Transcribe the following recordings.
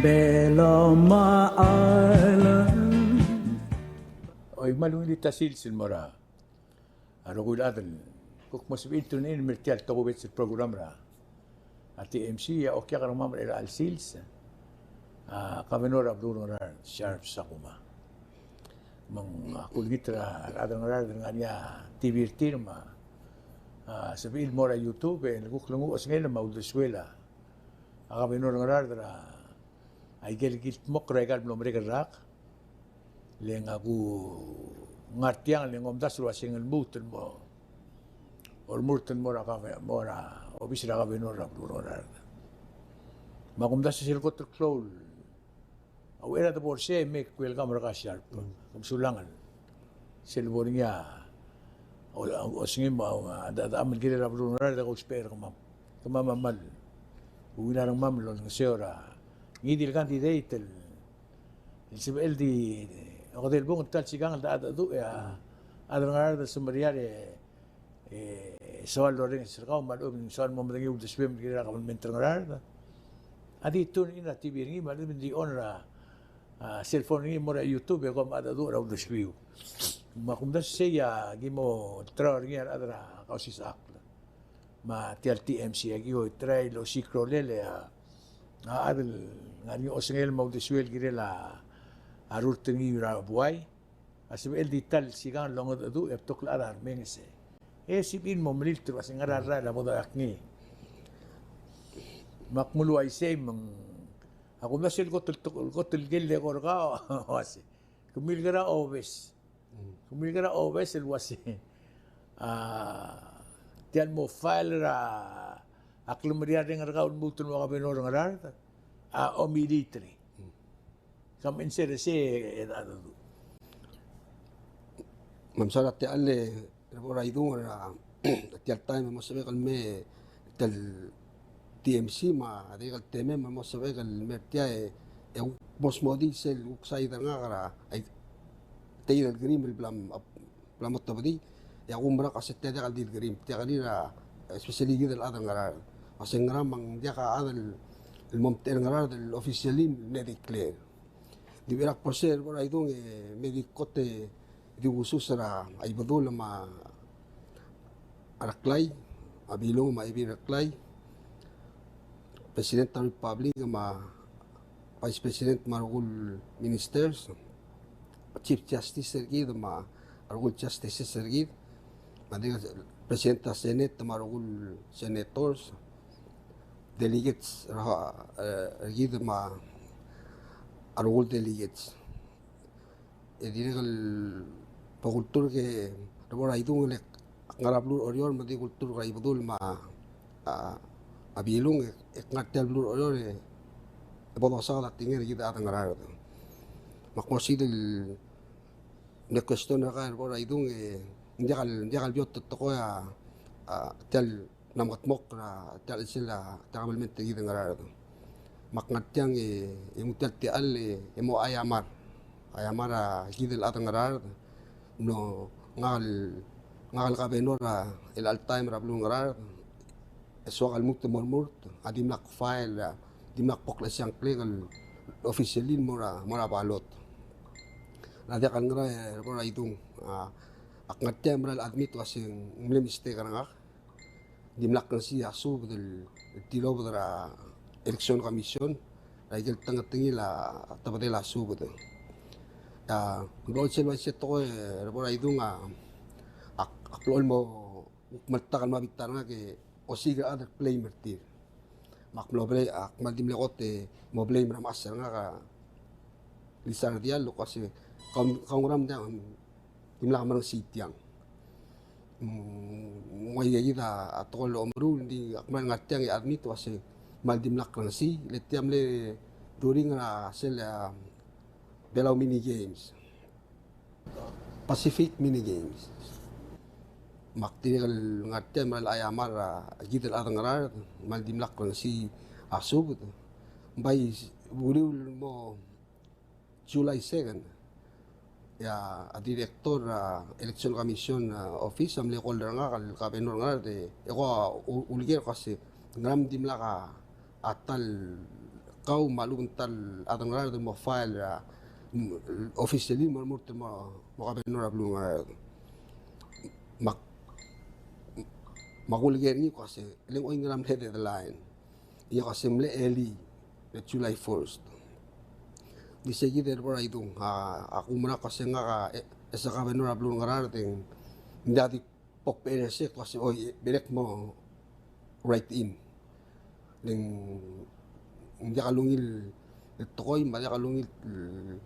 Beloma Island. Oy malung di tasil sin mora. Arugul adal. Kuk mas bintun in mertial to bet program ra. Ati MC ya okya karamam era al sils. Kavenora Bruno Ngaraard sharp Sakuma. Mang kulgitra adal Ngaraard nganya TV tirma. Sabihin mo ra YouTube nagkuklungo osngel ma udeswela. Kavenora Ngaraard ra ay gilgit mok regal blom regal rak. Leng aku ngartiang leng omdas ruasing el muten mo. Or muten mo ra obis ra Kavenora Bruno Ngaraard. Makumdas sa silkot klol. Awera da borse mek kwel kamera ka sharp. Kumsulangan. Silbor niya. O singin mo da amal gila ra Bruno Ngaraard ko spare kamam. Kamamamal. Uwina rang mam lo ng seora. Ngidil kan di deitel. El di ako del bong tal sigang da adu ya. Adang Ngaraard sa Mariare soal lo rin sa kao malum soal mo madangi ug swim gila ka mentor Ngaraard. Adi tun ina TV ngi malum di on ra cellphone ngi mo ra YouTube ko ma adu ra ug swim. Makumdas siya gimo trar ngi adra kausis akla. Ma TMC agi o try lo sikro lele adel ngani osngel mo de swel girela arur tingi ra buai asib el dital sigan longo adu eptok la ar mengse sibin mo militro asing arara la boda akni makmulu ay say mang ako na sil kotul gelle korga wasi kumil gara obes el wasi tiyan mo file ra aklumriya ring arga ulmutul mo Kavenora Ngaraard o military kam insere se edado mamsara te alle ora idung ra tial time mo sabe kalme tel TMC ma de kal teme mo sabe kal mertia e bos modi sel uksai da ngara ai tei del grim el blam tabdi ya umra kasette de kal dil grim te kalira especially gidel adang Ngaraard asing ramang dia ka adal el momter Ngaraard el officialin ne declare di berak poser ora idung medikote di ususara ay badul ma araklay abilong ma ibiraklay President ng Republic ma Vice President marugul ministers Chief Justice sergid ma arugul Justice sergid madiga President ng Senate marugul senators delegates ergid ma arugul delegates dirigal pakultur ke rabora idung lek ngarablur orior madi kultur kay budul ma abilung ngatel blur orior bodo sala tingir kita atang Ngaraard makmosidel ne question na kay rabora idung ndiakal biot toko ya tel namat mok na tel sila tamalmente kita Ngaraard makngatyang imutel ti al emo ayamara gidel atang Ngaraard no ngal Kavenora el altaim rablu Ngaraard eswak al mukte mormurt adimlak file dimlak pokla siyang legal officialin mora balot nadia kan ngara ko idung akngatem ral admit wasing mistake karangak dimlak kan si asu del tilo dra election commission ragel tangatingi la tabadela asu betul Lord Selwa siya to rabora idung aklol mo maltakan mabitan nga ke osiga other play mertir makmlobre akmaldim lekot mo blame ramas nga ka lisar dial lo kasi kanguram da dimla kamang sitiang ngoy da atol omru di akmal ngatiang admit wasi maldimlak lang si letiam le during na sel Palau mini games, Pacific mini games. Maktingal ngatem mal ayamar gitel atang Ngaraard maldimlak lang si asub. Bay buliw mo July 2nd. Ya a director election commission office amle kolder nga kal Kavenora Ngaraard eko uliger kasi ngram dimlak atal kau malum tal atang Ngaraard mo file officially mo kabenor ablu Ngaraard mak makuliger ni kasi leng oing ram head the line iya kasi mle early July 1st di segi der bora itu aku mena kasi nga esa kabenor ablu Ngaraard ting ndadi pok PRC kasi berek mo right in leng hindi kalungil tokoy mali kalungil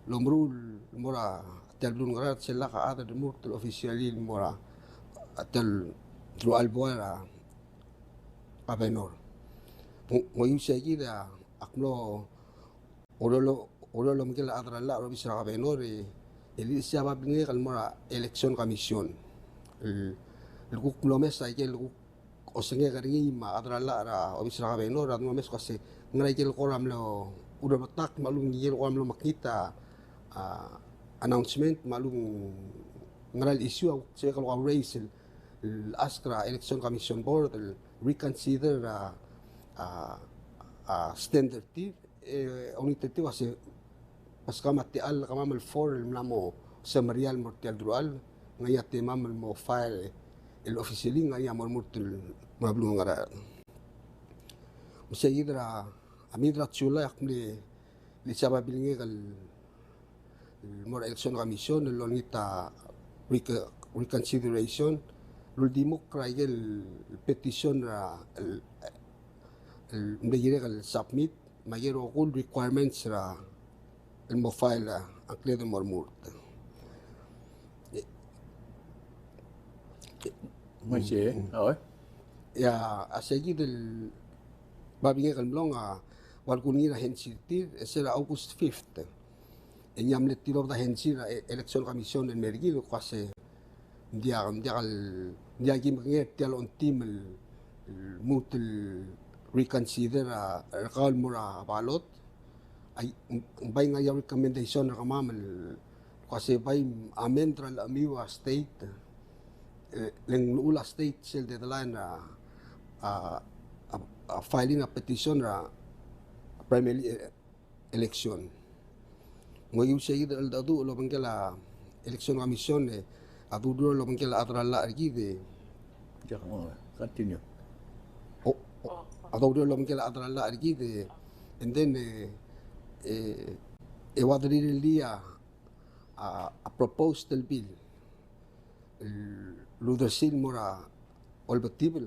lomrul mora tel blun Ngaraard sila ka ada demur tel officially mora tel through alboara kabenor ngoyu segi da aklo orolo mungkin adra la robi sira kabenor eli siapa bingi kal mora election commission el kuk lomes ay kel kuk osenge garingi ma adra la ra obi sira kabenor at lomes kasi ngalay kel koram lo udah matak malung ngiyel koram lo makita announcement malung ngalal issue saya kalau raise الأسكرا election commission board reconsider standard ti unitati wasi pas kamati al kamamal for mlamo samarial mortial drual ngayati mamal mo file el officially ngaya mo murtul mablu Ngaraard usayidra amidra chula yakmli li saba bilinge kal more election commission lolita reconsideration l'ultimo craig el petition el el submit mayero all requirements ra el mo file ang kledo mormurt Masih, oh. ya asegi del babinge kalmlong wal kunira hensirtir esera August 5th enyamlet tiro da hensira election commission en mergilo kasi dia gimnger tial on team el mutul reconsider kal mura balot ay bay nga yung recommendation na kamamel kasi bay amendral amiwa state leng ula state sel deadline filing a petition ra primary election ngoyu sayid al dadu lo bangela election commission aduduro lo bangela atrala argide Jangan continue. aduduro lo bangela atrala argide and then wadri a proposed bill ludersin mora olbatible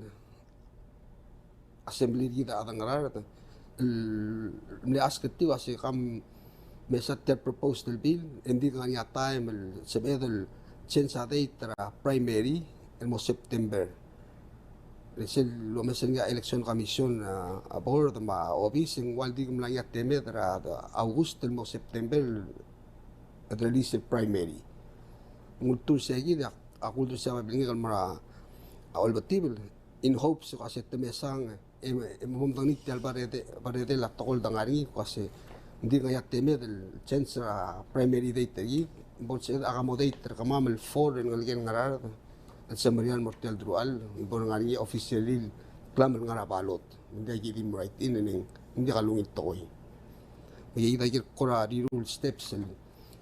assembly gida at Ngaraard ni askati wasi kam mesat ter proposed bill hindi nga niya time sebedel change date tra primary el mo September resel lo mesen nga election commission aboard ma obising waldi kum lang ya teme tra August el mo September at release primary ngultu segi aku tu siapa bilingi kal mara awal betul in hopes kasi temesang mumtang ni tial barete la tokol dangari kasi hindi nga teme del chance primary date gi bon se accommodate kamamal for en ngalgen Ngaraard at sa Marian Mortial Drual bon ngari officially klam ngara balot hindi gi dim right in ning hindi kalungit toy may ida gi kora di rule steps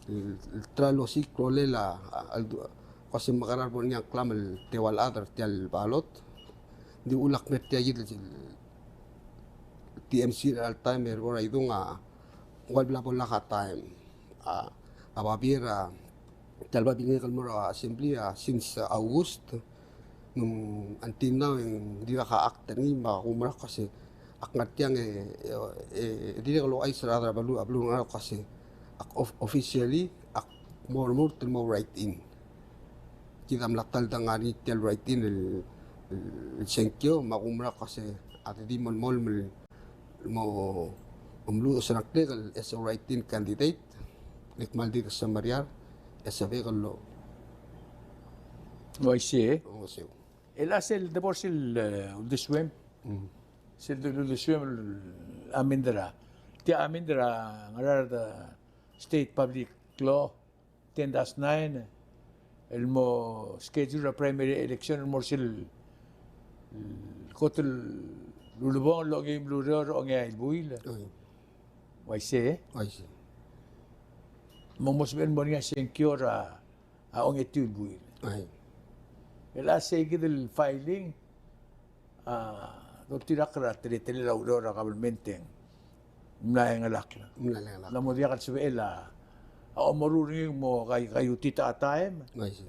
el tralo si krolela kasi makarar po niya klam el tewal adar tial balot di ulak met tiya gi TMC al time era idung wal bla po laka time ababira talba bingi kalmura assembly since August nung until now hindi ka actor ni makumara kasi akngat yang hindi ka lo ay sarada balu Ngaraard kasi officially more right in kita melatal dangani tel right in el senkyo makumara kasi at di mol mo umlu sa naklegal as a right in candidate likmal di sa Mariar as a vehicle law Moisés, o sea el hace el divorcio de swim. Se de swim amendra. Ti amendra Ngaraard State Public Law 10-9 el mo schedule a primary election mo sil kotel lulubong lo game luror o ngay buil. Waise, Waisi. mongmosben mo niya secure aong etude buil. Ay. Ela seguido el filing, no tirakra, tiri la aurora kabalmenteng, mna nga lakla. Mlalala. La mo diya katsubela, ako maruring mo kayo tita atayem, Waisi.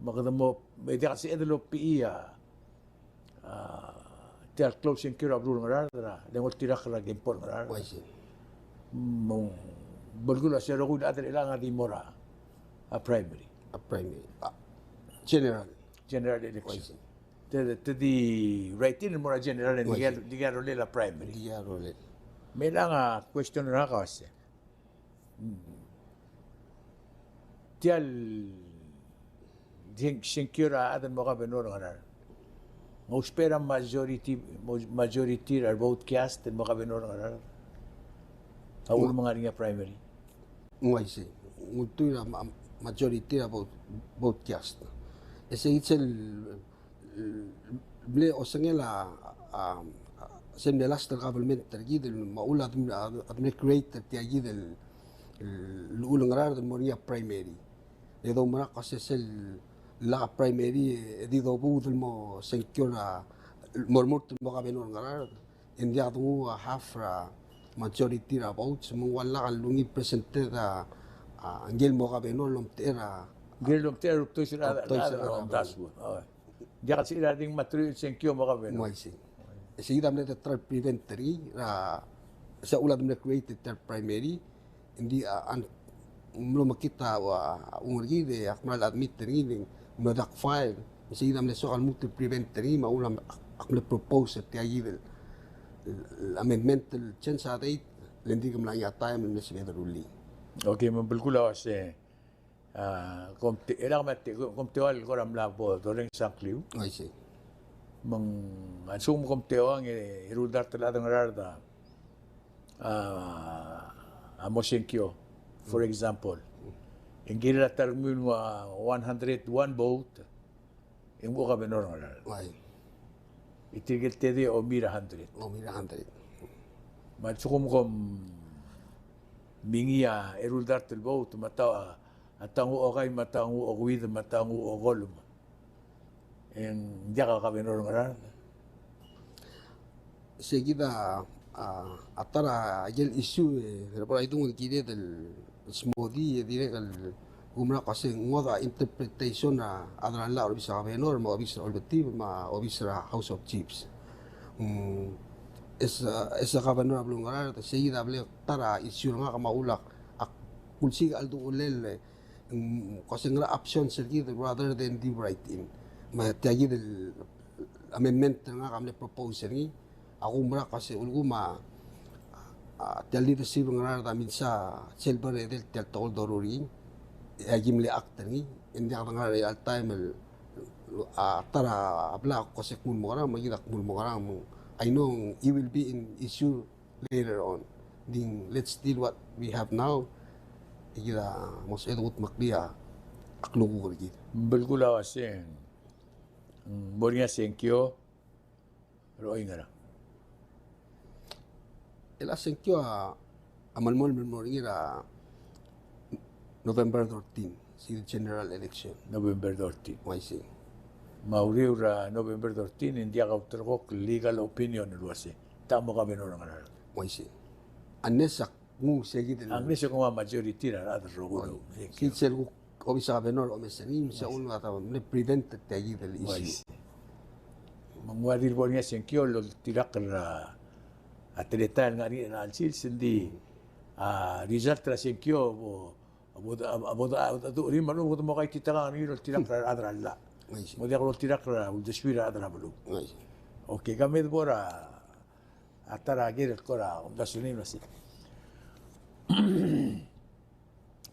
maganda mo, may diya kasi edalo piya, tiyak closing cure abro nga rara, lengol tirakra gimpor nga rara. Waisi. Mong bulgula siya ro kun atin ilang di mora a primary A primary. General. general election. Waisi. To the right in mora general and di garo la primary. Hindi rolet. May lang question na kasi. Tial secure atin mo ka benor nga rar. Mo espera majority or vote cast mo ka benor nga rar. Awul mga ringa primary. Waisi. Ngultu na majority na broadcast. Ese itzel ble osangela sen de last government tergi del maula adme create tiagi del ulang rar de moria primary. De do mara kasi sel la primary di do bu del mo senkyola mormort mo ka benor ngarar. India tu half majority ra votes mo wala kalungi presented angel mo ka benor lom tera Gilom tero to sila ang dasbo. Diya kasi dating material senkyo mo kami. Waisi. Sige dam na third preventary sa ulad na created third primary hindi belum makita umurgi de akmal admit ring madak file sige dam na soal multi preventary maulam akmal propose at tiagi amendment change sa date lendi kam lang yata yung mesbeda ruli. Okay, mabulkula kasi ilang mati komtewal ko ram labo doreng sakliw. Waisi. Mang asum komtewang irudar tala ng rarda. Amosenkyo, for example. Ingila termin wa 101 vote. Yung buka benor nga rarda. Wai. Itigil tedi o mira 100. O mira 100. Matsukum mingia irudar tel vote matawa atangu okay matangu o with matangu o golum en diya ka benor nga rarda. Seguida atara el issue pero ahí tengo que del smoothie direct al umra kasi ngoda interpretation na adran la bisa benor mo bisa objective ma bisa House of Chiefs esa governor ablo ngarar seguida ble tara issue nga kamaulak kulsi aldo ulel kasi nga option seguida rather than the writing ma tiagi del amendment nga kamle proposal ni ako mura kasi ulguma tali de sibang rada minsa silver del tel tol doruri agimle actor ni hindi ako nga real time tara abla ko kasi kun mo ra magidak mo ra I know it will be in issue later on ding let's deal what we have now ira mos edut maklia aklugo gid Bulkula kasi Boringa senkyo roy nga ra. el asenkyo amalmol memoria November 13 si general election November 13. YC Mauriw ra November 13 hindi ka utrok legal opinion luwasi. Tamo ka benor nga rarda. YC anesak ngu seguid Ang nisa ko majority ra ada rogo. Kitzel ko bisa benor o mesanim sa ulma ta ne prevent tagi del issue. Mangwadir po niya senkyo lo tirak ra atletan nga ni alsil sindi result ra senkyo aboda adu ri manu mo kay kita nga ni lo tirak ra adra la. Mo dia lo tirak ra udeswira adra balu. Okay kami bora atara gir ko ra dasunin na si.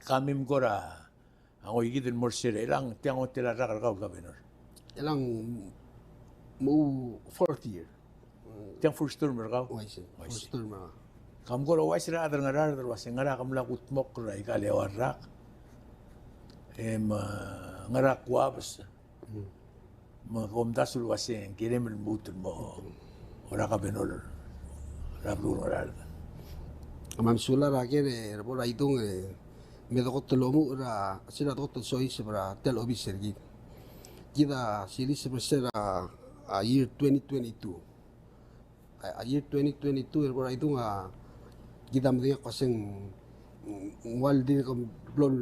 Kami mgora ang igidin morsire ilang tiang tila rakar ka benor. Elang mo fourth year. Tiang first term ka. YC first term na. Kam gora wais ra adar ngarar was ngara kam la kutmok ra ikale warak. Ngarak wabs. Magom dasul wasen kirem mutun mo. Ora ka benor. Rablu ngarar. Mamsula ra kere bora idung me do tolomu ra sila do to soy sebra tel obi sergi kita sili sebra a year 2022 a year 2022 bora idung kita mdia kaseng wal di kom blol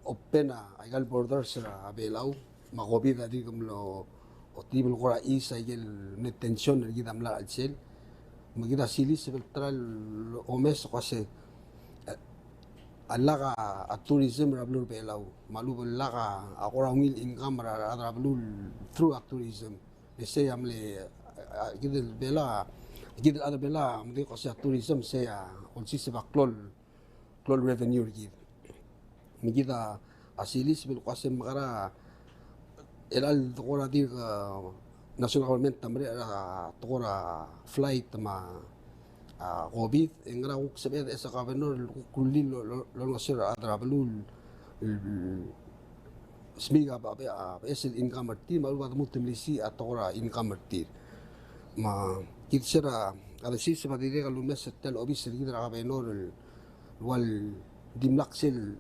opena igal borders ra belau magobi da di kom lo otibul kora isa igel net tension kita mla alsel magida sili sebetral omes kasi alaka a tourism rablur belau malu laka akora ngil income ra rablur through a tourism ese amle gidel bela gidel ada bela amde kasi tourism se onsi se klol revenue gid migida asilis bil kasi magara elal tokora di national government tamre tokora flight ma COVID ngara sabi sa governor kulli lo nasira adra balul smiga ba esel income martir malu ba mutimlisi atokora income martir ma kitsira ala si sa madire ka lumes tel obis gidra governor wal dimlaksel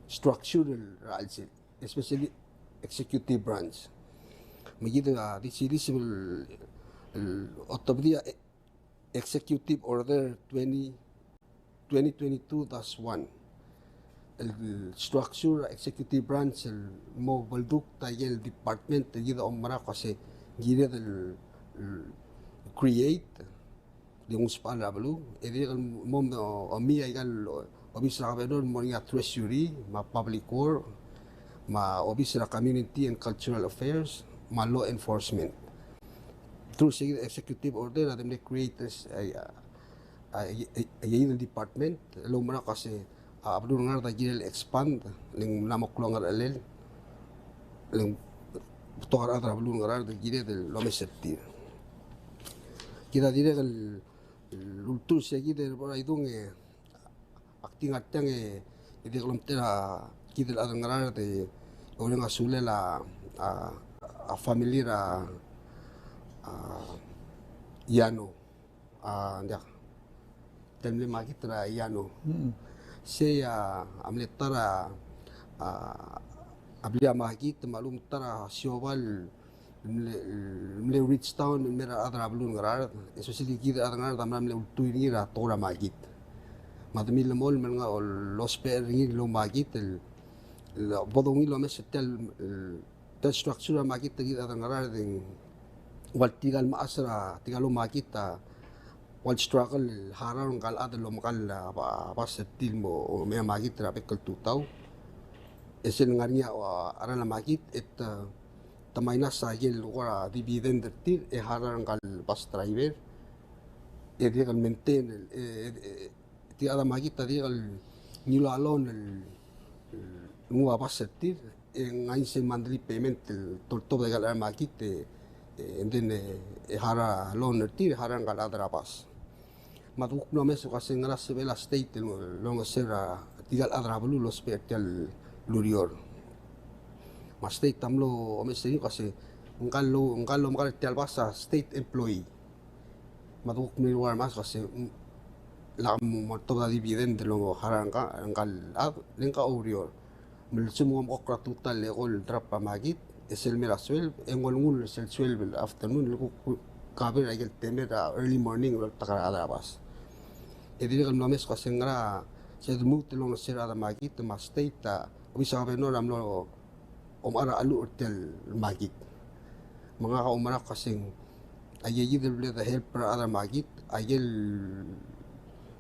structural ralsel especially executive branch Magito disilible Otobria Executive Order 2022-1 el structure executive branch el mo balduk tayel department gida omara kasi gida del create di municipal ablu edi mom omi igal obisra kabedon mo nga treasury ma public work ma obisra community and cultural affairs ma law enforcement through executive order na they create yung department lo mana kasi abdul ngar da gil expand ling namok lo ngar alel ling tokar atra abdul ngar da gil del lo mesetti kita dire el ultur segi del por idung acting atang de glomtera kidel adang ngar de orang asule la a familia Yano ndia temle magitra Yano se amletara ablia magit malum tara siobal mle rich town mera adra blun Ngaraard especially kida adra tamram le tuini ra tora magit madmil mol menga los per lo magit el bodongi lo mesetel tel structure magit kida adra Ngaraard wal tigal maasra tigalo makita wal struggle harang kal adlo makal pasetil mo may magit rapet kal tutaw esel ngariya ara na magit et tamay na sa gel wala dividend tir harang kal bus driver e di kal maintain ti ada magit ti kal nilo alon ngwa pasetil ngayon se monthly payment tolto de kal magit and then hara loan tir harang kal adrapas matuk no mes kasi ngara sebela state long sera tigal adrabulu los petel lurior mas state tamlo omeseni kasi ngalo makal tel basa state employee matuk mi war mas kasi la mo toda dividend lo harang ka ngal lengka urior milsumo mo kratutal le gol drop magit esel miraswel engolngul sel 12 afternoon kaber ay temer early morning lo takara alabas edi kan nomes kasi ngara sa move long sira da magit ma state ubisa ka no ramlo omara alu hotel magit mga ka umara kasi ayeyi the helper ada magit ayel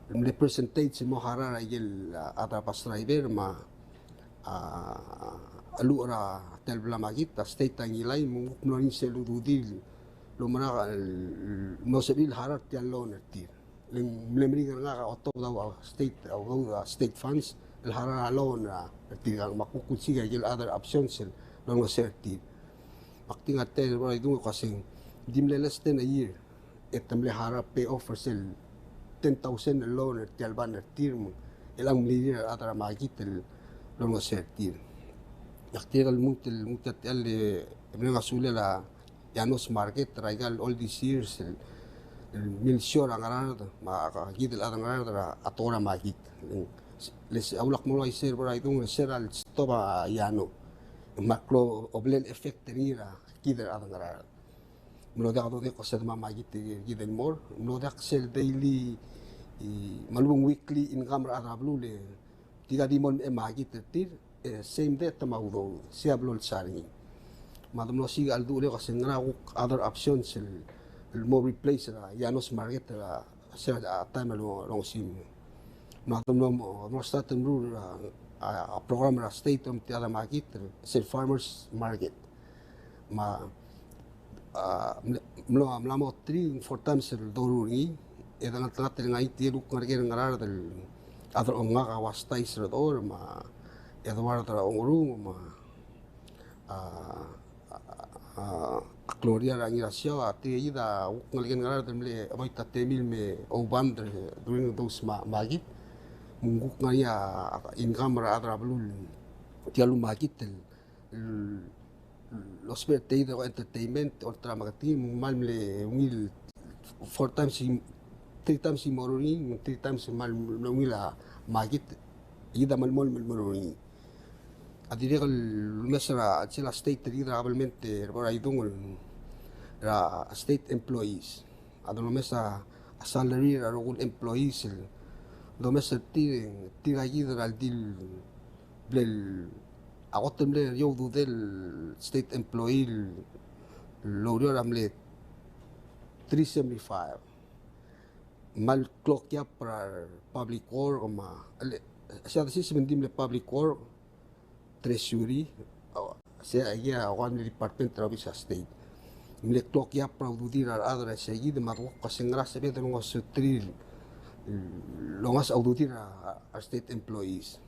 representate mo hara ayel ada pas driver ma alu ora tel bla magit state tangilay mo nonin selududil lo mana no sebil harat yan loan tir lemri nga ka otop daw state funds el hara loan tir ang makukunsiga gil other options lo no certi acting at tel right do kasi dimle less than a year etamle hara pay offer sel 10,000 loan tir ban tir mo ilang miliar atra magit lo no certi yaktiral mutat ali mga sula la Yanos market raigal all these years milsyor ang Ngaraard makakagid ang Ngaraard atora magit les aulak mo ay ser para itong seral stopa yano maklo oblen effect nira kider ang Ngaraard menodak ato de kosa mamagit giden more menodak sel daily malung weekly income ra blule tiga dimon magit tir same day tamaudo siablol saringi madam no siga aldu le kasi ngara other options el mo replace la yanos market la sa time long sim madam no start ru a program la state om tiada market sel farmers market ma mlamo 3 4 times el doruri e dan tanga ngai ti lu ngarger ngarar del other onga ka wastai srodor ma e do war tra ongru ma Gloria Rangira ati ida ngalgen ngarar demle amoita temil me oband during those magit munguk ngaria income ra adra blul tialu magit los birthday de entertainment or tramagati malmle mil 3 times moroni 3 times mal mila magit ida malmol moroni adire kal mesra sila state realmente para idungol ra state employees adon mesa salary ra rogul employees do mesa ti gayid al dil blel agotem le yo do del state employee logro ramle 375 mal clock ya para public work ma siya system dim le public work treasury siya ya one department of state mle clock ya para udir adra seguid ma kasi ngras be de ngos tril longas auditir a state employees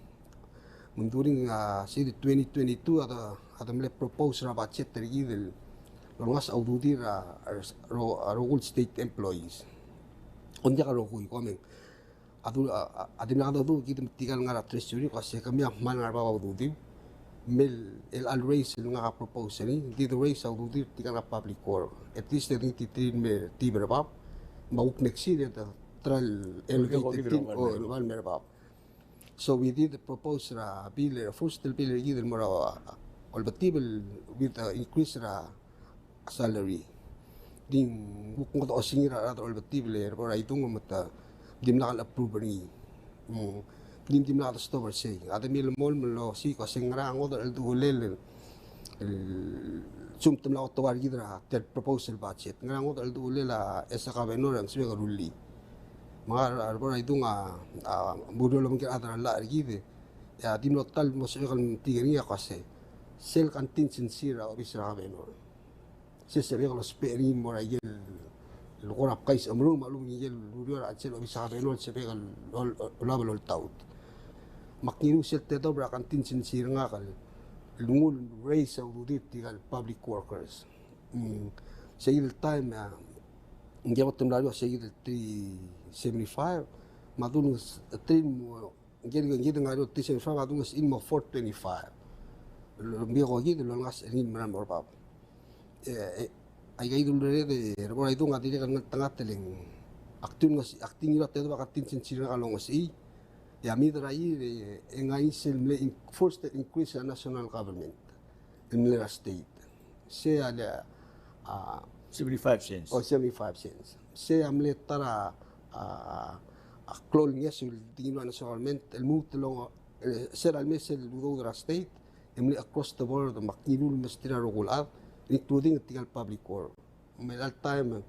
munduring si 2022 ada mle propose ra budget tergid longas auditir a rogul state employees onja ka rogui komen adina do gid tigal ngara treasury kasi kami man ngarba auditir mel el al raise nga propose ni did raise auditir tigal public work at least the 23 me tiberbab mauk next year tral elevated or one merbab so we did propose a bill first bill gid mora all batibel with increase ra salary ding bukong to singira ra all batibel para itong mata dimnakal approve ni dim la store say ada mil mol lo si ko singra ngo el dulel sum tum la to war gidra ter proposal budget ngango el dulel la esa ka benor ang sibe garuli mga arbora idunga budo lo mungkin adra la gide ya dim lo tal mo sibe kan tigania kasi sel kantin sincera o bisra ka benor si sibe ko speri mo ra yel lo ko rap kais amru malum yel budo ra sel o bisra ka benor sibe kan lo taut makinu sel te dobra kantin sincera nga kal lungul raise au dudit tigal public workers seguir el time ngia botem la seguir el 375 madunus trim ngia ngaro 375 madunus in mo 425 lo mbigo gi lo ngas en mran borbab ay gay dul de rebora itu ngadire kan tengah teleng acting ira te do katin sincera kalongos ya midra engai selmle first increase the national government in the state se ala 75 cents or 75 cents se amle tara klol ngesul dino nationalmente el mutlo ser al mes el ludo de la state emle across the board maknilul mestira regular including tigal public work medal time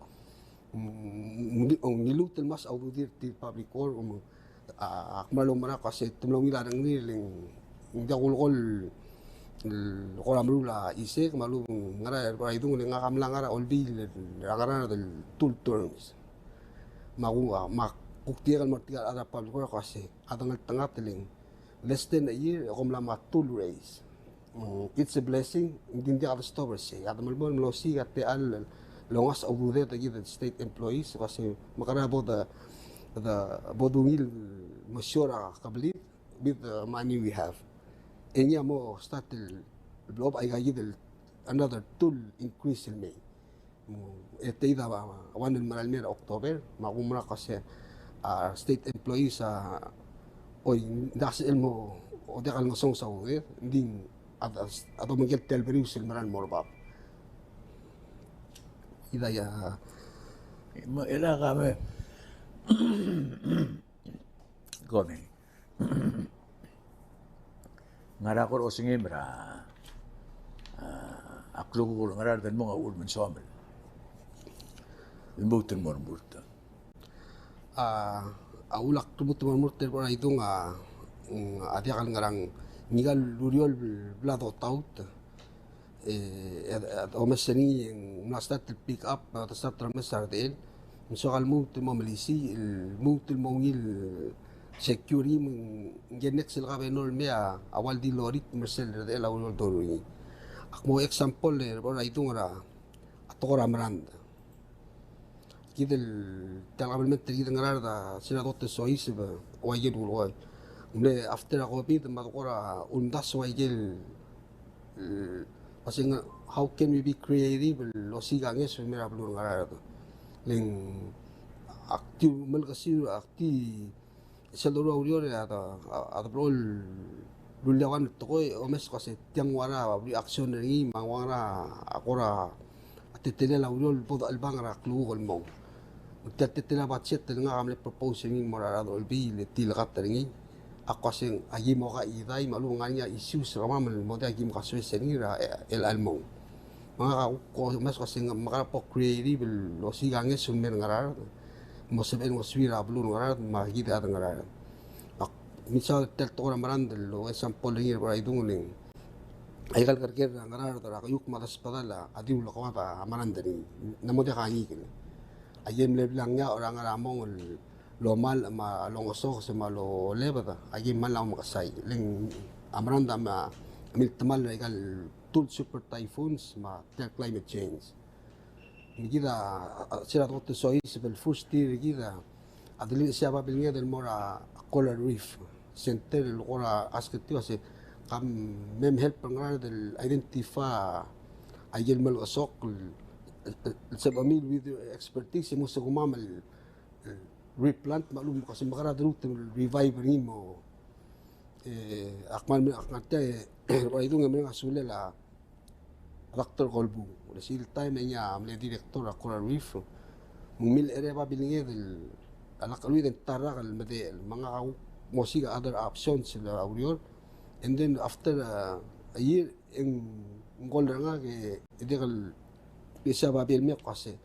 nilut el mas audir til public work akmalom mana kasi tumlong ila ng niling hindi kulkol kolamru la isek malum ngara para itu nga kamlang ngara olbil ngara del tool terms magunga makuktigal martigal ada public kasi adang tengah teling less than a year komla ma tool raise it's a blessing hindi ka stop say ada malbon losi ate al longas audude ta give state employees kasi makarabo the bodungil masyura kablit with the money we have enya mo start el blob ay gayid another tool increase in May ete ida awan el maral mera October magumra kasi state employees sa oy das elmo o de kal ngosong sa uwi ding ato mangkel telberius el maral morbab ida ya Ila kami. Kami. Ngarakor o singimra. Aklo ko ngarar dan mga ulman somel. Lumbutan mo ang burta. Aulak tubut murter por ahí tung adia kal ngarang nigal luriol blado taut o meseni na start to pick up na start to mesar del so kal move to mamalisi el move to mongil security genek sil ka benol me awal di lorit mersel de la ulol dorui akmo example le por ahí tung ra atora maranda kidel talabelmente kidel Ngaraard sila dotte sois o ayel ulwa mle after ako bit madukora undas o ayel kasi how can we be creative lo siganges mera blur Ngaraard ling akti mal kasi akti seloro urior ata brol lulawan to o mes kasi tiang wara reaction ri mangwara akora atitele la uriol pod albangra klugol mo Tila budget nga kami propose ng morarado ulbi til katringi ako sing agi mo ka iday malungan niya issues kama mo da agi mo ka ni ra el almo mga ko mas kasi makarapo creative lo sigange sumer Ngaraard mo saben mo swira blur Ngaraard magida at Ngaraard misal tel to na marandel lo example here para idungling ay kal karker Ngaraard ra kayuk matas padala adiu lo kawata marandani namo de kanyi ayem leblang niya orang ramong lomal ma longoso sa malo lebata ayem malaw makasay ling amranda ma miltamal na ikal tool super typhoons ma climate change gida sila to so is bel first year gida adili siya babil niya del mora coral reef center el ora asketi kasi kam mem help Ngaraard del identify ayem mal asok sa amil with your expertise mo sa gumamal replant malum kasi Ngaraard revive rin mo akman aknate ay ito nga mga asule la Dr. Kolbu wala sil time niya amle director Coral Reef mumil ere pa bilinge del alakaluy den tara kal made mga mosiga other options sila aurior and then after a year en ngol nga ke idekal bisa babil me kasi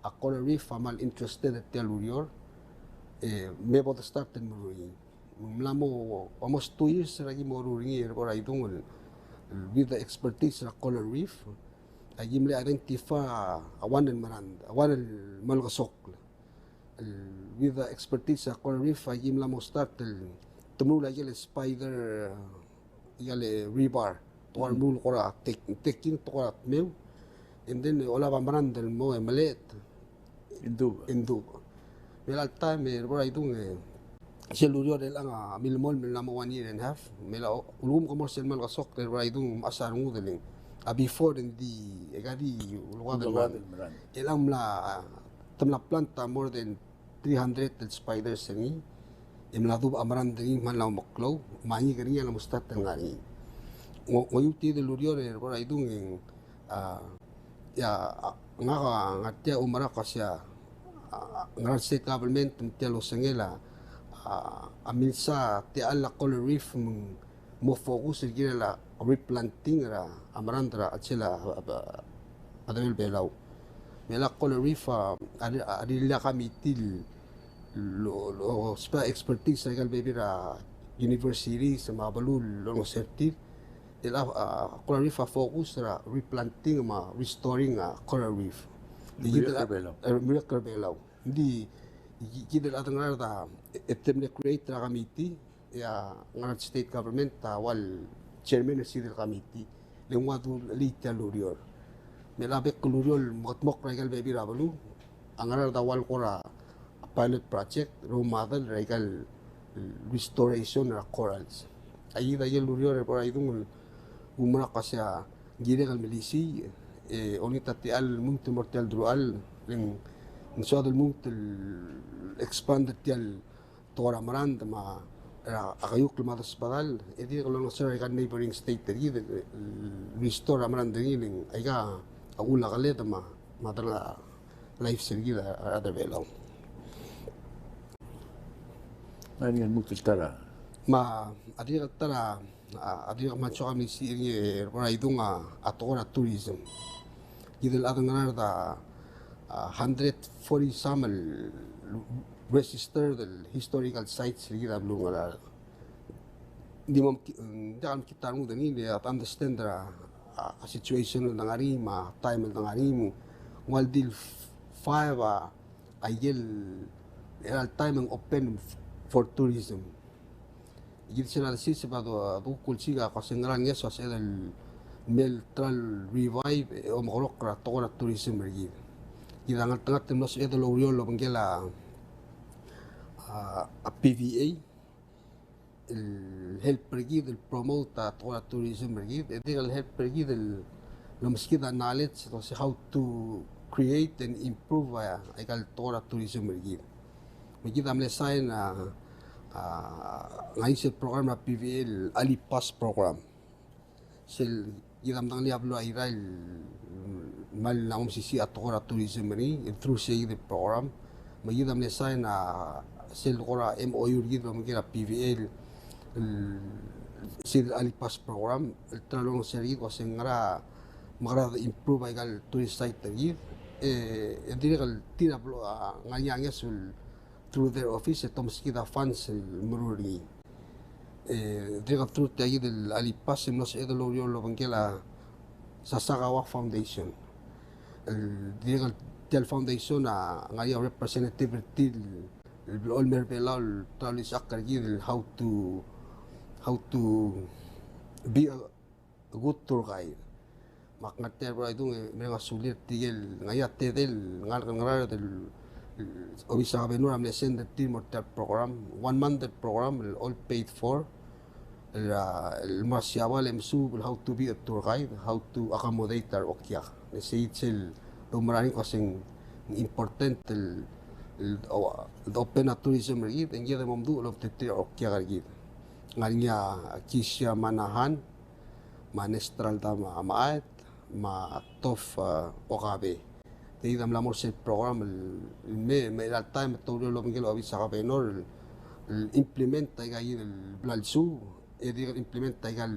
ako na reef amal interested at telurior me bota start and murui mlamo almost 2 years lagi moruri por ay tungol with the expertise na coral reef ay gimle identify awan and maranda awan malgasok with the expertise na coral reef ay gimla mo start tumula yele spider yele rebar tuwar mul kora taking to kora meu and then wala pa marandal mo maliit Indo Mela time wala itong siluryo lang milmol mil na 1 year and a half mela ulum commercial mal kasok wala itong asar mo daling before hindi egadi ulwad ilang mla tamla planta more than 300 spiders ni imla du amaran ding man la maklo mani kaniya la mustat ngani ngoyuti de luryo wala itong ya ngatia umara kasya Ngaraard state government telo sangela amilsa ti alla coral reef mo focus gila replanting ra amarandra at sila adamil belaw mela coral reef adila kami til lo spa expertise sa baby ra university sa mabalul lo certif ila coral reef focus ra replanting ma restoring coral reef Miracle Belaw hindi kita atang Ngaraard etemne create ra committee ya Ngaraard state government wal chairman na civil committee lengwa tu lita lurior melabek lurior motmok regal baby rabalu ang Ngaraard wal kora pilot project romadal regal restoration na corals ay dahil lurior por ay tung umra kasya gire kal milisi onita ti al mungti mortial drual ling so del mungti expanded ti al tora maranda ma akayuk lumatas badal edi kalau nasara kan neighboring state tadi restore maranda ling aiga agula kaleta ma madala life sergi ada belau Ano yan mo tara? ma adi tara adi macho kami si ora idunga atora tourism gidel ada Ngaraard 140 samal register del historical sites gida blue Ngaraard di mo dan kita mo dani at understand a situation ng ari ma time ng ari mo while deal 5 ayel era time open for tourism. Jadi saya nasi sebab tu kulsi ka kasi ngaran niya sa el Meltral Revive o makolok ra to tourism lagi. Kita ngat nos edo lo lo bangela a PVA el help lagi del promote to tourism lagi. Edi el help lagi del lo meskida knowledge to how to create and improve ay kal to tourism lagi. Kita melesain ngayon sa program na PVL Alipas program. Sil gidam tang liablo ay ral mal na sisi atokora tourism ni through say the program. Magidam lesain na sil kora MOU gidam kira PVL sil Alipas program. Talong seri ko singara magara improve ay kal tourist site tagi. Hindi kal tinablo nganyangya sul through their office ito maskida funds mururi diga through tayo del Alipas nos edo lo bangkela sa Sakuma Foundation diga tel foundation na ngaya representative til Olmer Palau tralis akargi how to be a good tour guide makngater bro itu mga sulit tigel ngaya tedel Ngaraard del Obisa Benur am send the team of that program 1 month program all paid for el masyawal emsu how to be a tour guide how to accommodate our okya say itself lumaranin kasing important el open tourism rigid and yada mamdu of the okya rigid ngalinya kisya manahan manestral tama maat ma tof okabe Di dam lamor sa program may that time todo lo mingil obi sa kapenor implement tay gay el blalsu di implement tay gal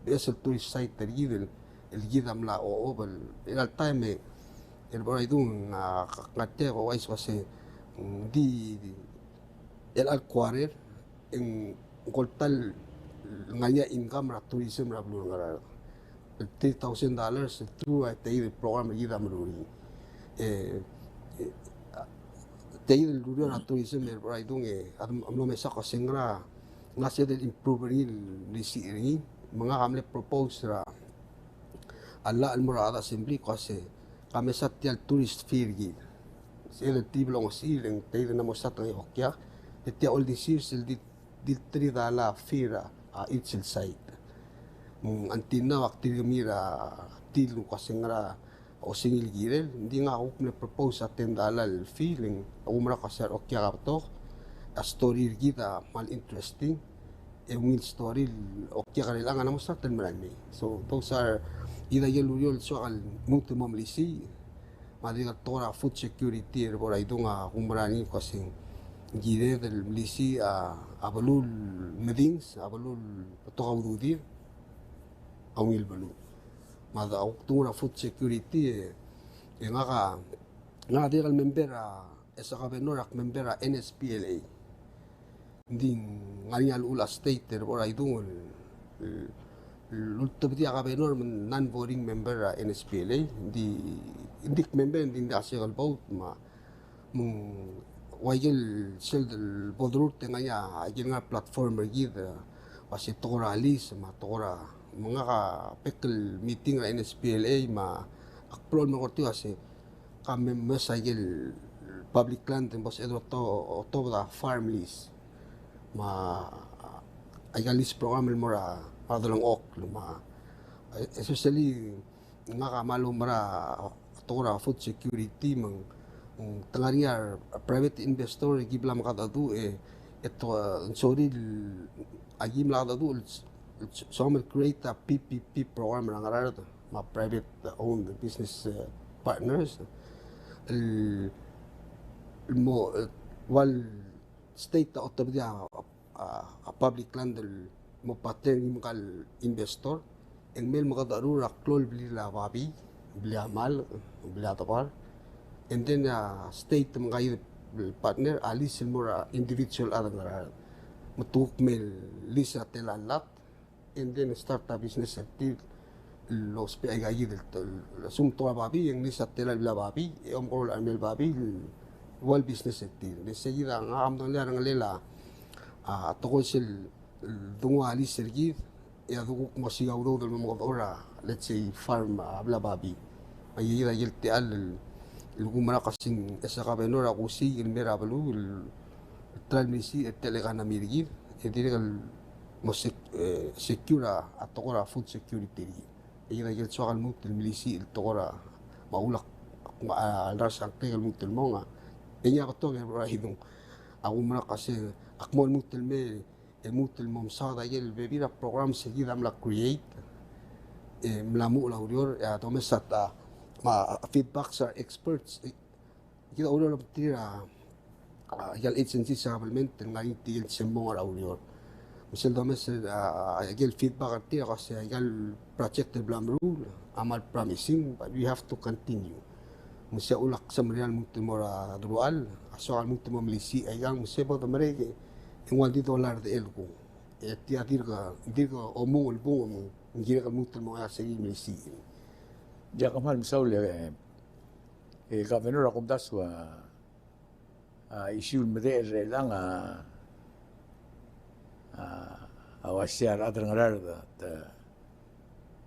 el tourist site tagi el gidam la o that time el boray dun ngate ko wais kasi di el alquarer en koltal nganya income ra tourism ra blue Ngaraard $3,000 through tay el program gidam ruri tayo del lugar na tourism right dung amlo mesa ko singra ngase del improve ni siri mga kamle propose ra alla al murada assembly kasi kami sa tial tourist fair gid sila tiblong siling tayo na mo sa tang hokya tia all this years di $3 fair each site mong antina wakti mira tilu kasi nga o singil girel hindi nga ako na-propose sa $10 feeling umra ka sir okya ka to a story kita mal interesting yung story okya ka lang ano sa tan marami so those are ida yeluyol so al mutu mamlisi madi ka tora food security por ay nga kumrani kasi gire del lisi abalul medings abalul to kaududir awil balu mada oktura food security nga di kal member sa kabenor member NSPLA hindi nganya ula state or ay dungol lultubti kabenor non-voting member NSPLA hindi member hindi national vote ma mung wayel sel del bodrut nganya ay nga platform gid wasi tora alis ma tora mga ka-pekel meeting na NSPLA ma-akplon mo korti kasi kami masayil public land and bos edo to da farm lease ay ka lease program mo ra para lang ok especially nga ka malum mara tora food security mang tangariar private investor gibla makadadu ito sorry agim la dadu so create a PPP program ng Ngaraard ma private owned business partners mo wal state authority a public land mo paten kal investor ang mel makadaru raklol bili la babi bili amal bili atapar and then state mga partner alis more individual ang Ngaraard matuk mel lisa telalat and then start a business active los pe ay del asunto a babi ang lisa tela la babi om all amel babi wal business active de seguida ang amdon la ng lela tokol sil dungo alis sergi ya dugo masigaw do del mga ora let's say farm abla babi ay ira yelti al lumara kasing esa kabenora kusi il merabalu transmisi telegana mirgir edigal mosek secure atokora food security ira yel soal mutil milisi il tokora maulak alras akte el mutil monga enya ko to hidung ako mara kasi akmol mutil me el mutil mom sada yel bebira program seguida mla create mlamu la urior domesata ma feedback sa experts kita ulo tira yal agency sa government ngayon til semong urior misal domes yal feedback tira kasi yal project blam rule amal promising but we have to continue musia ulak sa marial mutimora dual asoal mutimo milisi ayang musebo to mereke en waldi dollar de elko tia dirga omung elbung ngira mutimo ya segi milisi ya kamal misaul gobernador akum daswa issue mede lang awasiar adar Ngaraard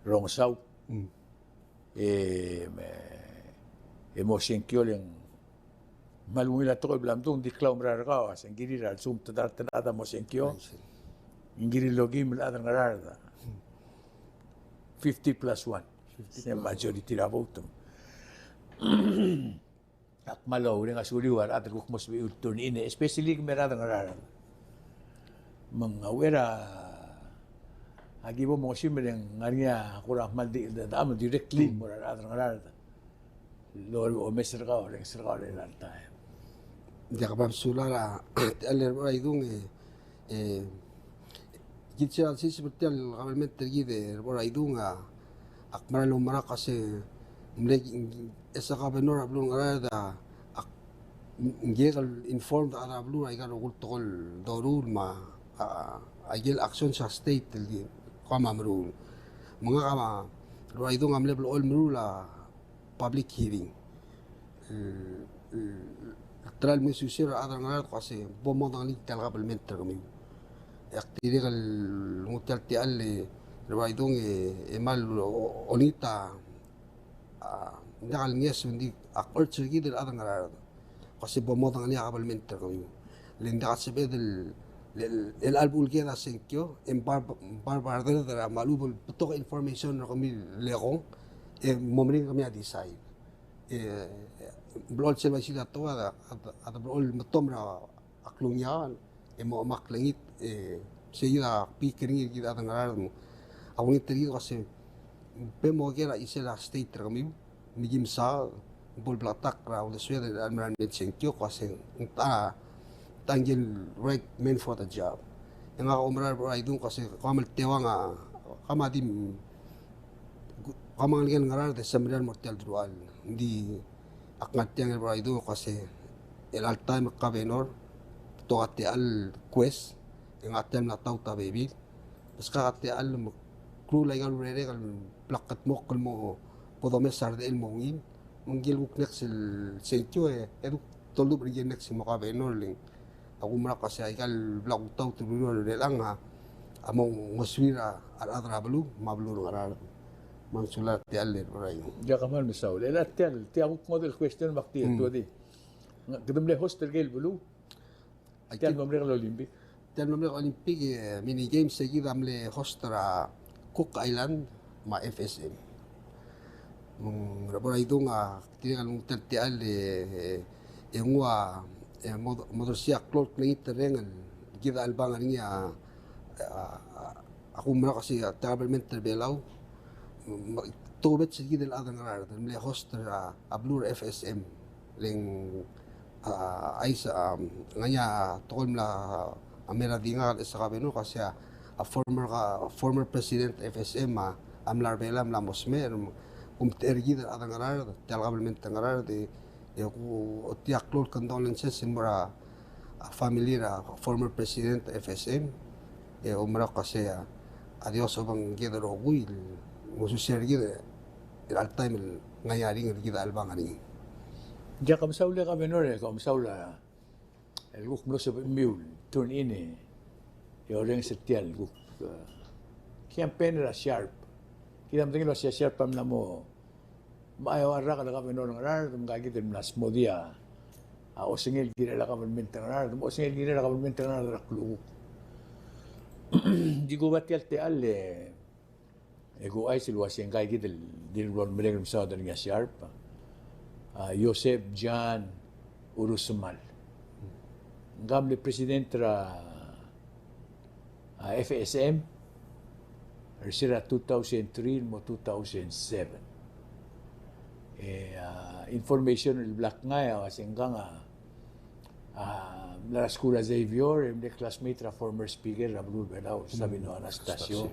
rong sau emotion yang malumila to blam dong di klaw mrarga as ngiri ral sum tadar tanada mosenkyo ngiri logim la adar Ngaraard 50+1 the majority la vote at malaw ring asuriwar at kuk mos bi turn in especially merada Ngaraard mga wera agibo mo simreng ngaria kurang maldi da directly murada Ngaraard lor o mesir ka ring sirka la time dia kabab sulara aler ay dung gitsa sis betel government tergi de ay dung akmara lo mara kasi mleg esa gobernador ablun Ngaraard ngegal informed ara ablu ay galo kultol dorul ma agil action sa state di kama merul mga kama lo ay dung amle all merula public hearing tral mesusir adar Ngaraard kasi bomodang lig tal government kami aktiri kal mutal ti alle raidong emal onita nakal niyas hindi akort sigi del adar Ngaraard kasi bomodang niya government kami linda kasi bedel el albul kena senkyo en barbarder dara malubol putok information kami lekong momring kami decide blol sila sila to ada blol matomra aklungyan mo maklangit sila pikiring kita adar Ngaraard mo awang itri kasi pemo kera isela state kami migim sa bol blatak ra udah sudah dan merandet senkyo kasi tanggil right man for the job yang ako umrar ay dun kasi kamal tewa nga kamadim kamangligan Ngaraard sa miral mortal dual hindi akmat yang ay dun kasi el time kabenor to ate al quest yang atem na tau ta baby pas ka ate al kru lay gal rere gal plakat mo kal mo podomes sarde el mongin manggil uknek sil senkyo edu tolu berjenek si mo kabenor ling ako mara kasi ay gal blak tau tuluro de lang among maswira al adrablu mablu Ngaraard mansulat ti alle ray ya kamal misaul el atel ti ako model question bakti to di gedem le hostel gel bulu atel nomre al olympic tel nomre olympic mini games seguida amle hostra Cook Island ma FSM Rapor itu tingal mong tertial ngwa motor siak klot ng iterengan kita albangan niya ako mara kasi travelment Palau tubet sa kita adang Ngaraard mle host ablur FSM ling ay sa nganya tokol mla amera dingal sa kabino kasi former president FSM amlar bela mla mosmer tergida adang Ngaraard Talungab Ngaraard ko tiak klot condolences mura family former president FSM umra kasi adios obang kita rogui mususer kita al time ngayaring kita albangan ni Ya kamsaula ka menore kamsaula el guk no se miul turn in orang setial guk campaign ra sharp kita mungkin lo sharp pam namo maayo arra ka menor Ngaraard magagit nas modia o singil gira la government Ngaraard o singil gira la government Ngaraard raklu di go batial te alle ego ay silwas yang kay gidel din ron mereng sa dan nga sharp Joseph Jan Urusumal ngamle president ra FSM sira 2003 mo 2007 information il black nga singga nga la Escuela Xavier the classmate ra former speaker ra Blue Palau sabi no Anastasio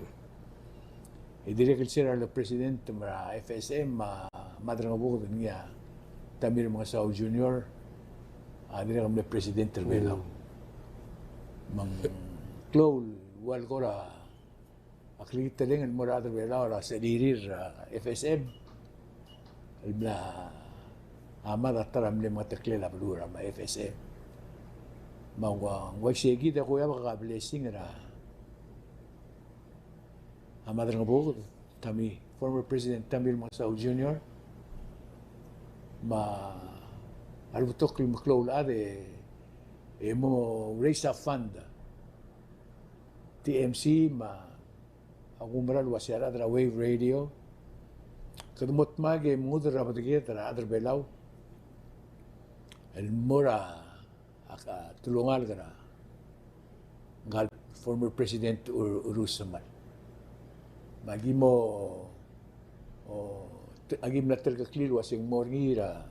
dire que sira el presidente ra FSM madrangabo niya Tamir mga Sao Junior dire kami presidente Palau mang klol wal ko ra aklita dengan murad Palau ra sa dirir FSM ibla amada taram le mataklela blura ma FSM mawa washegi da ko yaba blessing ra amada ngabo tami former president Tamir Masao Jr. ma albutok li maklol ade mo raise a fund TMC ma agumral wasiara dra wave radio kadmot mage mudra badget ra adar Palau el mora tulungal gara gal former president Urusumal magimo agim na tel kaklil wasing morngira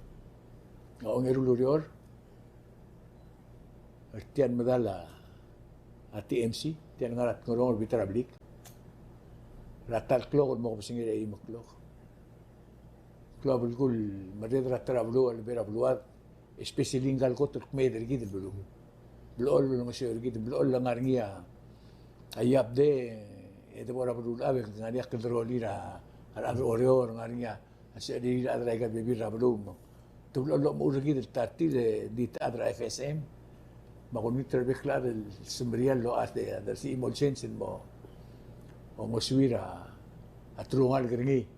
ngong erulurior tian medala TMC tian ngarat ngorong bitarablik ratal klok mo kusingira imaklok klok kul madedra tarablu al berabluat especially ngal ko tukmeder gid bulu blol ng sir gid blol lang arngia ayap de bora bulu ave ngari akdrolira al oreo ngarnya asa di adra ga bibir rablu to blol mo gid tatti di adra FSM makunit terbeklar el sembrial lo ate da si molsensen mo o moswira atrungal gringi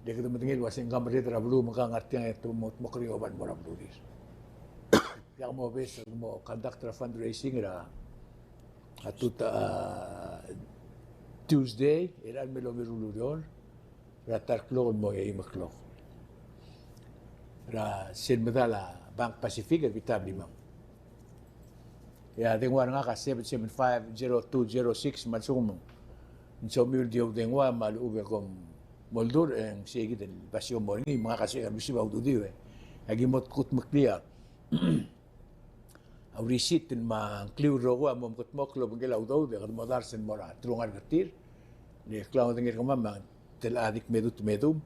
de que tingil wasing kamre rablu makangartiang eto mo kriyoban mo rablu dir ya mo bes mo conduct fundraising ra atuta Tuesday ilan melo mirulurior ratar klog mo ay maklog ra sin medala Bank Pacific at vitabli mam ya dengwa nga ka 7750206 mansum so mil dio dengwa maluga kom moldur ang sige del basyo mo ni mga kasi bisi ba udu agimot kut makliya aw receipt ma clear ro wa mom kut moklo bangela udu de mo darsen mora trungar gatir ni klaw dengir kama tel adik medum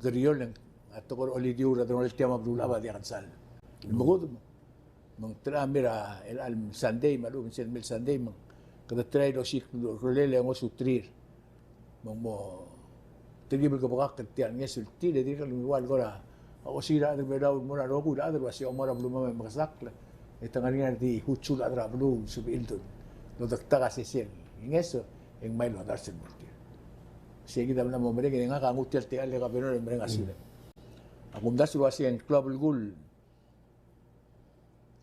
gariol ng atokor olidio ra dron el tema blula ba di kansal mugod mang tramira el al Sunday malu sen mil Sunday mang kada try do sik rolele mo sutrir mang mo tigibel ko baka tian nges sulti de dir luwal gora o sira de bedaw mo na rogu da adwa si omara bluma may makasakla itangan di hutsul adra blu subildon do dakta kasi sen ngeso eng may lo darsen multi sige dam na mo mere nga ka ngutel te ale ka pero mere nga sila akum das lo asi en club gul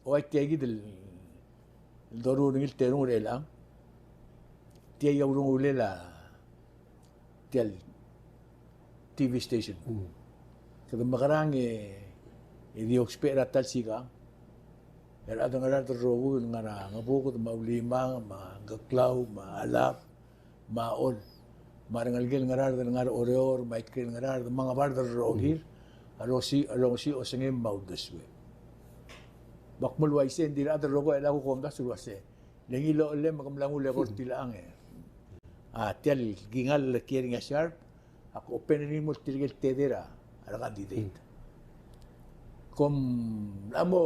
o ay tiagi del doru ngil terung relang tiay urung ulela tial TV station Kada makarang idiok spera tal sika. Era ada Ngaraard rogo ngara ngabukot maulimang, magaklaw, maalap, maol. Marangalgil Ngaraard ngara oreor, maikil Ngaraard mga bardar rogir. Alosi o sengem maudeswe. Bakmul waise hindi ada rogo ela ko komda sulwase. Lengilo ole makamlangu lekor tilaang tial gingal kiering sharp ako openin mo tirgel tedera ala candidate. Kom amo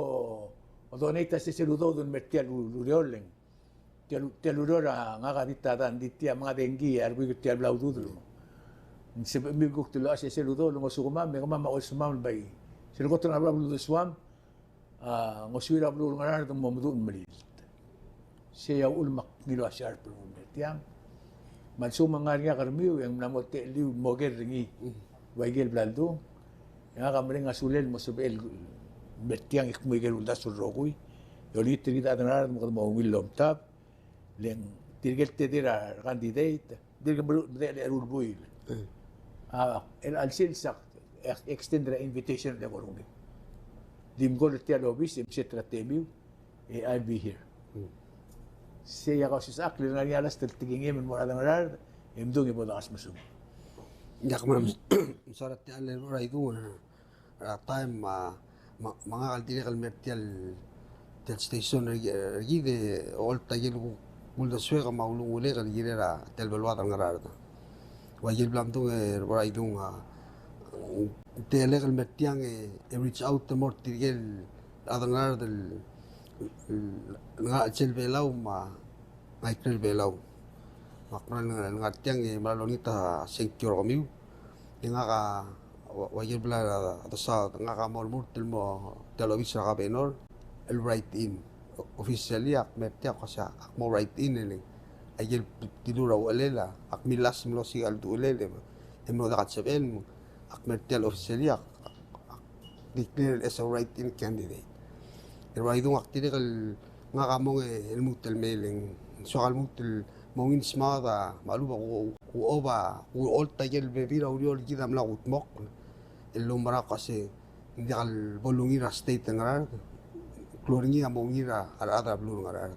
odoneta se seludo don mertial urioleng. Tial urora nga kadita dan ditia mga dengi arbi tial blaududro. Sebab mi guk tilo se seludo lo Sakuma me kama ma osmam bay. Selugo tna blaududro swam ngoswira blu Ngaraard mo mudun malit. Siya ulmak nilo sharp lo mertiang. Mansuma nga nga karmiw yang namote liu moger ringi. Waigel blado. Nga kamring asulel mo subel mertiang ikmigel ulda surrogoy. Yoli tirita Ngaraard mo kadmo willom tab. Leng tirgel tedira candidate. Dirga berde erulbuil. El alsil sak extend the invitation de Korungi. Dim gol tiya lobis im setra temiu. I'll be here. Siya ko sa akli na niyalas tigingin mo ada Ngaraard imdung ibo das masum. Ya kemana misalnya tiada orang itu time mga kaltili kalmertial tel station lagi de all tagil mulda suega maulung ule kan girera tel belwata Ngaraard. Wajil blam tu orang itu tele kalmertiang reach out to more tigil ada Ngaraard nga cel belau Michael belau makran ngatiang malalonita secure kami nga ka wajil bla sa nga ka mol mo televisa ka benor el right in officially ak mertia kasi ak mo right in ele ayel tidura walela ak milas mo si aldu ulele emno da katsebel ak mertia officially ak declared as a right in candidate. Pero ay dung aktinikal nga kamong ilmutel mailing so kalmutel mongin smada maluba ku oba ku all tagel bebira uriol gidam la utmok ilumara kasi hindi kal bolungira state Ngaraard kloringi amongira arada blue Ngaraard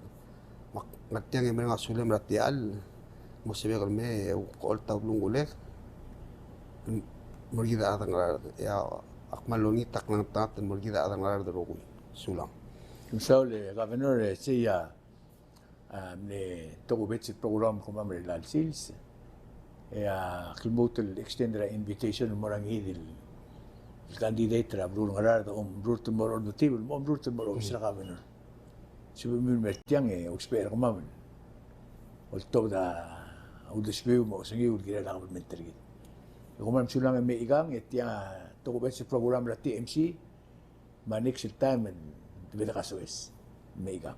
ngatiang mga sulem ratial mo sebe kalme all tablung ulek morgida ada Ngaraard ya akmaloni tak nang tat morgida ada Ngaraard rogo sulang. Saule governor siya ne togo betsi program ko mamre lal sils kilmut extend the invitation morang hidil candidate ra Bruno Ngaraard brut mor on the table brut mor isra governor sibu mi mertiang expert ko mam olto da udesbeu mo singi ulgira la governmenteri ko mam sulang me igang etia togo betsi program ra TMC ma next time beda kasues meiga